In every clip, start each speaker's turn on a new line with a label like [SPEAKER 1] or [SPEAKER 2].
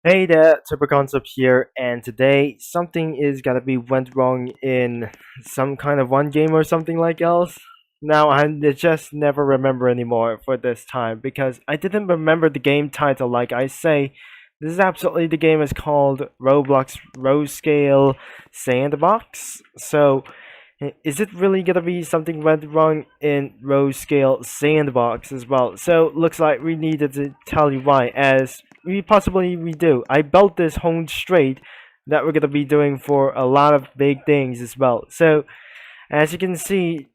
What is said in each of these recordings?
[SPEAKER 1] Hey there, Super Concept here, and today something is gonna be went wrong in some kind of one game or something like else. Now I just never remember anymore for this time because I didn't remember the game title. Like I say, this is absolutely the game is called Roblox Row Scale Sandbox. So is it really gonna be something went wrong in Row Scale Sandbox as well? So looks like we needed to tell you why, as we do. I built this home straight that we're gonna be doing for a lot of big things as well. So as you can see,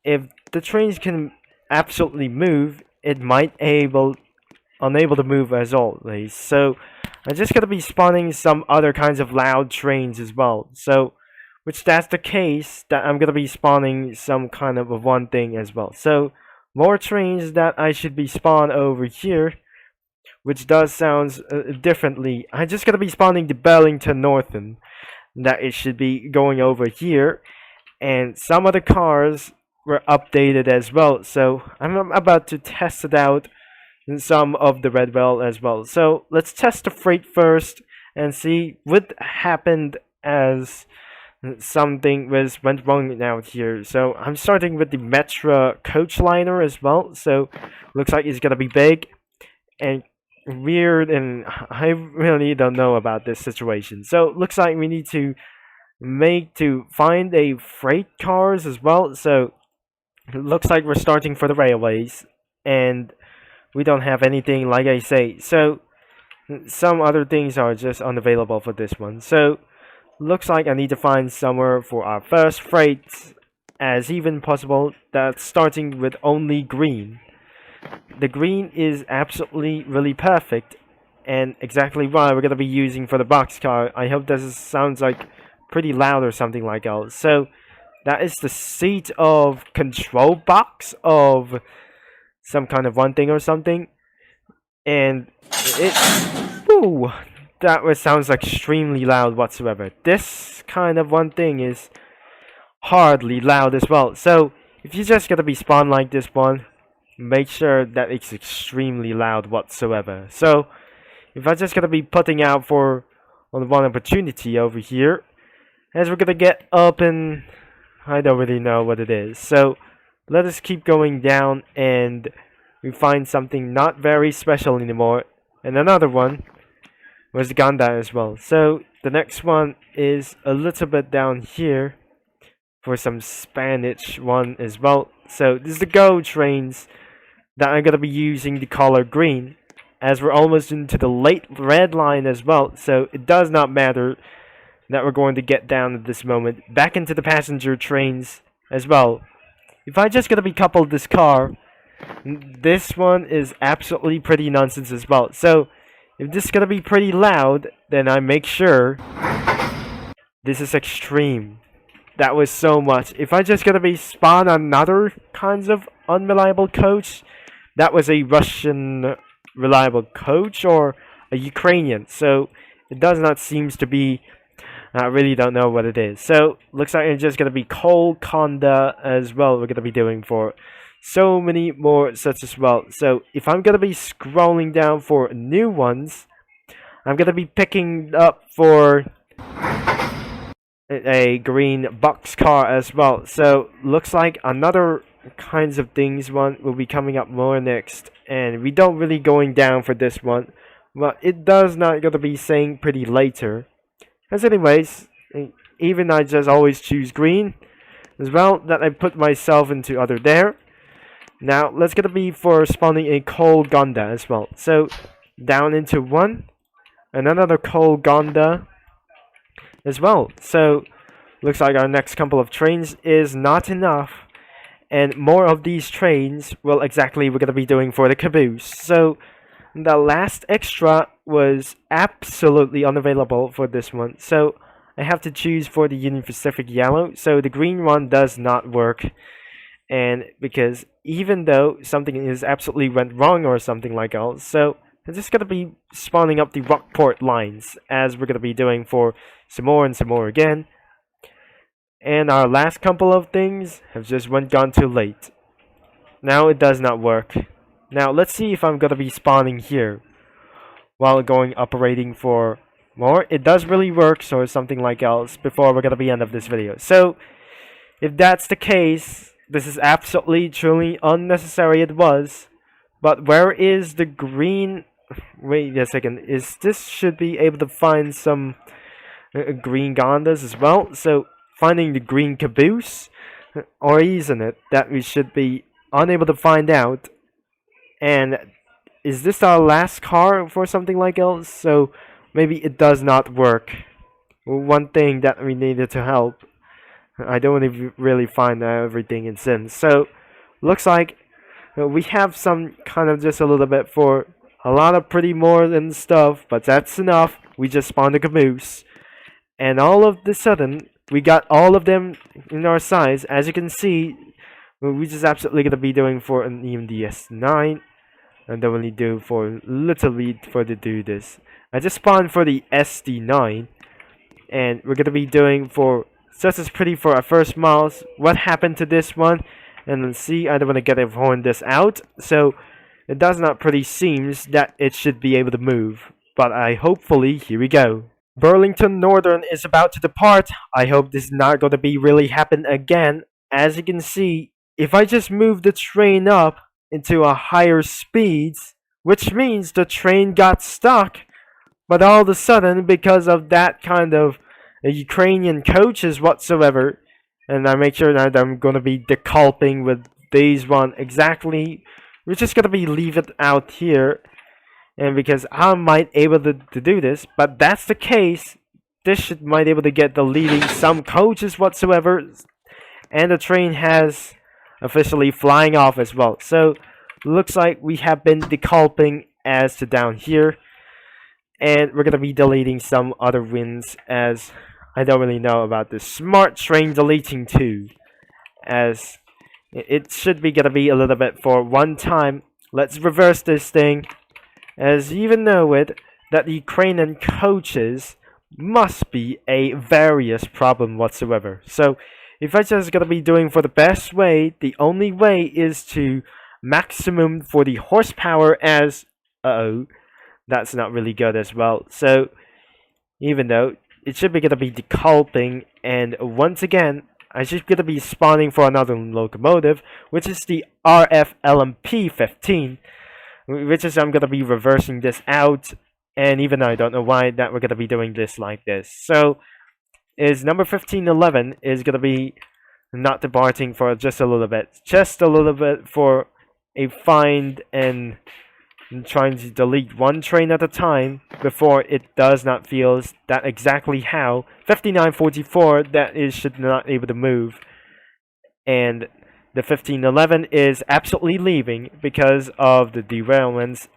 [SPEAKER 1] if the trains can absolutely move, it might unable to move as always. So I'm just gonna be spawning some other kinds of loud trains as well. So which that's the case that I'm gonna be spawning some kind of a one thing as well. So more trains that I should be spawn over here, which does sounds differently. I'm just gonna be spawning the Burlington Northern that it should be going over here, and some other cars were updated as well. So I'm about to test it out in some of the red well as well. So let's test the freight first and see what happened as something went wrong out here. So I'm starting with the Metra coach liner as well. So looks like it's gonna be big and weird, and I really don't know about this situation. So looks like we need to find a freight cars as well. So it looks like we're starting for the railways, and we don't have anything like I say. So some other things are just unavailable for this one. So looks like I need to find somewhere for our first freight as even possible that's starting with only green. The green is absolutely really perfect and exactly what we're gonna be using for the boxcar. I hope this sounds like pretty loud or something like else. So that is the seat of control box of some kind of one thing or something, and it ooh, that was sounds like extremely loud whatsoever. This kind of one thing is hardly loud as well. So if you're just gonna be spawned like this one, make sure that it's extremely loud whatsoever. So if I'm just gonna be putting out for on one opportunity over here, as we're gonna get up, and I don't really know what it is. So let us keep going down, and we find something not very special anymore. And another one was Ganda as well. So the next one is a little bit down here for some Spanish one as well. So this is the Go trains that I'm gonna be using the color green, as we're almost into the late red line as well. So it does not matter that we're going to get down at this moment. Back into the passenger trains as well. If I just gonna be coupled this car, this one is absolutely pretty nonsense as well. So if this is gonna be pretty loud, then I make sure this is extreme. That was so much. If I just gonna be spawn another kinds of unreliable coach, that was a Russian reliable coach or a Ukrainian. So it does not seems to be. I really don't know what it is. So looks like it's just gonna be Cole Conda as well. We're gonna be doing for so many more such as well. So if I'm gonna be scrolling down for new ones, I'm gonna be picking up for a green box car as well. So looks like another kinds of things one will be coming up more next, and we don't really going down for this one, but it does not gonna be saying pretty later. As anyways, even I just always choose green as well, that I put myself into other there. Now let's gonna be for spawning a coal Gonda as well. So down into one, and another coal Gonda as well. So looks like our next couple of trains is not enough, and more of these trains will exactly we're gonna be doing for the caboose. So the last extra was absolutely unavailable for this one. So I have to choose for the Union Pacific yellow. So the green one does not work. And because even though something is absolutely went wrong or something like else, so I'm just gonna be spawning up the Rockport lines as we're gonna be doing for some more and some more again. And our last couple of things have just gone too late. Now it does not work. Now let's see if I'm gonna be spawning here. while going operating for more. It does really work, or something like else before we're gonna be end of this video. So if that's the case, this is absolutely truly unnecessary. It was, but where is the green? Wait a second. Is this should be able to find some green gondas as well? So finding the green caboose, or isn't it that we should be unable to find out? And is this our last car for something like else? So maybe it does not work. One thing that we needed to help. I don't really find everything in sin. So looks like we have some kind of just a little bit for a lot of pretty more than stuff, but that's enough. We just spawned a caboose, and all of the sudden we got all of them in our size. As you can see, we just absolutely gonna be doing for an EMDS9. And don't really do for literally for to do this. I just spawned for the SD9, and we're gonna be doing for just as pretty for our first miles. What happened to this one? And let's see. I don't want to get horn this out, so it does not pretty seems that it should be able to move. But I hopefully here we go. Burlington Northern is about to depart. I hope this is not going to be really happen again. As you can see, if I just move the train up into a higher speeds, which means the train got stuck, but all of a sudden because of that kind of Ukrainian coaches whatsoever, and I make sure that I'm gonna be deculping with these one exactly. We're just gonna be leave it out here, and because I might able to do this, but that's the case, this should might able to get deleting some coaches whatsoever, and the train has officially flying off as well. So looks like we have been deculping as to down here, and we're gonna be deleting some other wins, as I don't really know about this smart train deleting too, as it should be gonna be a little bit for one time. Let's reverse this thing, as you even know it that the Ukrainian coaches must be a various problem whatsoever. So if I just gonna be doing for the best way, the only way is to maximum for the horsepower, as that's not really good as well. So even though it should be gonna be deculping, and once again I should gonna be spawning for another locomotive, which is the RFLMP 15, which is I'm gonna be reversing this out, and even though I don't know why that we're gonna be doing this like this. So is number 1511 is gonna be not departing for just a little bit for a find, and trying to delete one train at a time before it does not feel that exactly how 5944 that is should not able to move, and the 1511 is absolutely leaving because of the derailments.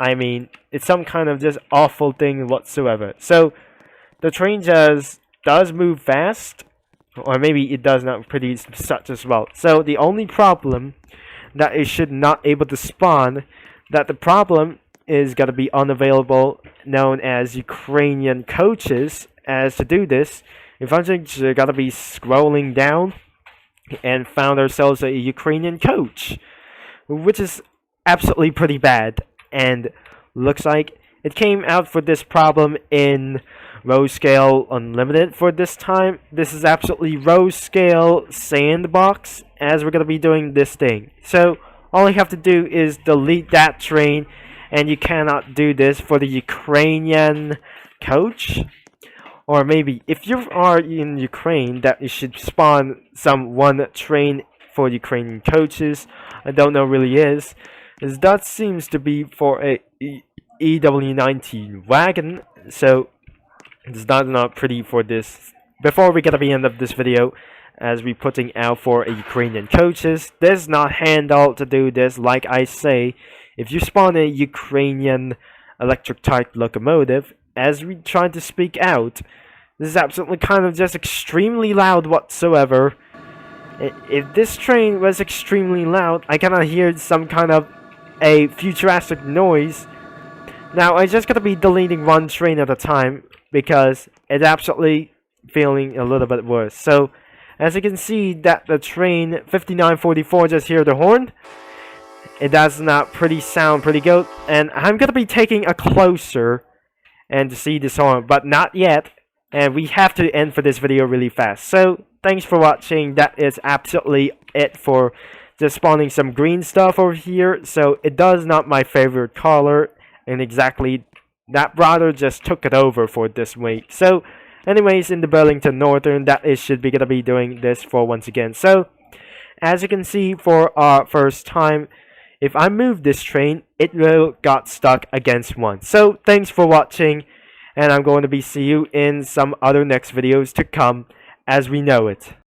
[SPEAKER 1] I mean, it's some kind of just awful thing whatsoever. So the train just does move fast, or maybe it does not pretty such as well. So the only problem that it should not able to spawn, that the problem is gonna be unavailable, known as Ukrainian coaches. As to do this, if I'm just gotta be scrolling down and found ourselves a Ukrainian coach, which is absolutely pretty bad, and looks like it came out for this problem in row scale unlimited for this time. This is absolutely row scale Sandbox, as we're gonna be doing this thing. So all you have to do is delete that train, and you cannot do this for the Ukrainian coach. Or maybe if you are in Ukraine, that you should spawn some one train for Ukrainian coaches. I don't know really is, as that seems to be for a EW19 Wagon. So it's not pretty for this. Before we get to the end of this video, as we putting out for a Ukrainian coaches, there's not handle to do this. Like I say, if you spawn a Ukrainian electric type locomotive, as we try to speak out, this is absolutely kind of just extremely loud whatsoever. If this train was extremely loud, I cannot hear some kind of a futuristic noise. Now I just gotta be deleting one train at a time, because it's absolutely feeling a little bit worse. So as you can see that the train 5944 just hear the horn, It does not sound pretty good, and I'm gonna be taking a closer and to see this horn, but not yet. And we have to end for this video really fast. So thanks for watching. That is absolutely it for just spawning some green stuff over here. So it does not my favorite color, and exactly that brother just took it over for this week. So anyways, in the Burlington Northern, that is should be gonna be doing this for once again. So as you can see, for our first time, if I move this train, it will got stuck against one. So thanks for watching, and I'm going to be see you in some other next videos to come as we know it.